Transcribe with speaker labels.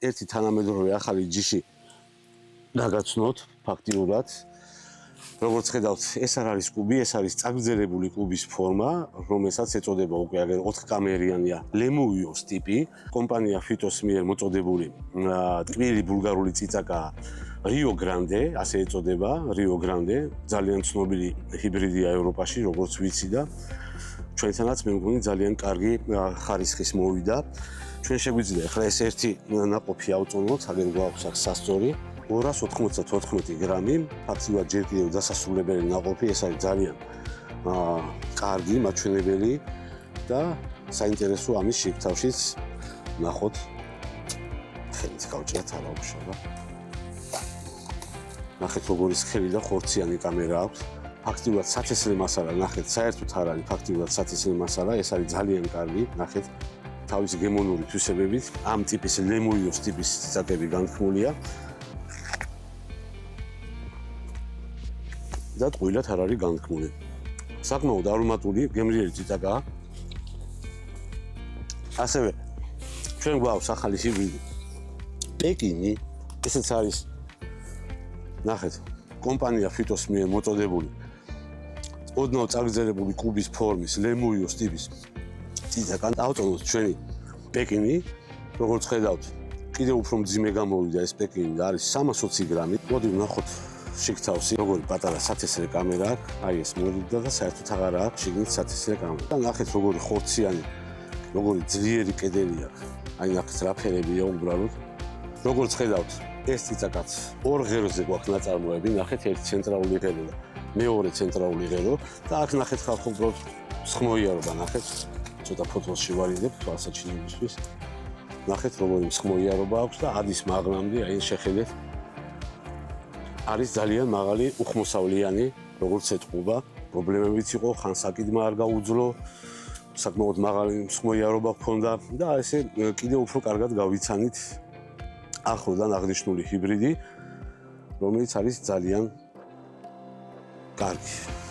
Speaker 1: ერთი თანამედროვე ახალი ჯიში დაგაცნოთ ფაქტიურად. როგორც ხედავთ, ეს არ არის კუბი, ეს არის წაგრძელებული კუბის ფორმა, რომელსაც ეწოდება უკვე აგერ 4 კამერიანია ლემუიოს ტიპი, კომპანია ფიტოს მიერ მოწოდებული ტკბილი ბულგარული წიწაკა რიო გრანდე, ასე ეწოდება, რიო გრანდე, ძალიან ცნობილი ჰიბრიდია ევროპაში, როგორც ვიცი და ჩვენთანაც მე მგონი ძალიან კარგი ხარისხის მოვიდა. ჩვენ შეგვიძლია ახლა ეს ერთი ნაყოფი ავწონოთ, აგერ გვაქვს აქ სასწორი 294 გრამი, ფაქტიურად ჯერ კიდევ დასასრულებელი ნაყოფი, ეს არის ძალიან კარგი, მაჩვენებელი და საინტერესო ამის შიგთავშიც ნახოთ. ხელით გავჭერთ, არა უშავდა. ნახეთ როგორი სქელი და ხორციანი კამერა აქვს. ფაქტიურად სათესლე მასალა, ნახეთ, საერთოდ არ არის ფაქტიურად სათესლე მასალა, ეს არის ძალიან კარგი, ნახეთ, თავისი გემონური თვისებებით, ამ ტიპის ლემუიოს ტიპის წიწაკები განთქმულია. და ტყუილად არ არის განთქმული. საკმაოდ არომატული, გემრიელი წიწაკაა. ასევე ჩვენ გვაქვს ახალი ჰიბრიდი პეკინი, ესეც არის ნახეთ, კომპანია ფიტოს მიერ მოწოდებული ოდნავ წაგრძელებული კუბის ფორმის ლემუიოს ტიპის წიწაკა. ავწონოთ ჩვენი პეკინი, როგორც ხედავთ, კიდევ უფრო მძიმე გამოვიდა ეს პეკინი და არის 320 გრამი. მოდი ვნახოთ შიგთავსი, როგორი პატარა სათესლე კამერა აქვს, აი ეს მოვიდა და საერთოდ აღარ აქვს შიგნით სათესლე კამერა. და ნახეთ როგორი ხორციანი, როგორი ძლიერი კედელი აქვს. აი ნახეთ რა ფერებია უბრალოდ. როგორც ხედავთ, ეს წიწაკაც ორ ღეროზე გვაქვს ნაწარმოები, ნახეთ ერთი ცენტრალური ღერო და მეორე ცენტრალური ღერო და აქ ნახეთ ხალხო უბრალოდ მსხმოიარობა, ნახეთ, ცოტა ფოთოლში ვარიდებ თვალსაჩინებისთვის. ნახეთ როგორი მსხმოიარობა აქვს და ადის მაღლამდე, აი შეხედეთ. არის ძალიან მაღალი უხმოსავლიანი, როგორც ეთყობა, პრობლემებიც იყო, ხან საკიდმა არ გაუძლო, საკმაოდ მაღალი მსხმოიარობა ჰქონდა და ესე კიდევ უფრო კარგად გავიცანით ახლოდან აღნიშნული ჰიბრიდი, რომელიც არის ძალიან კარგი.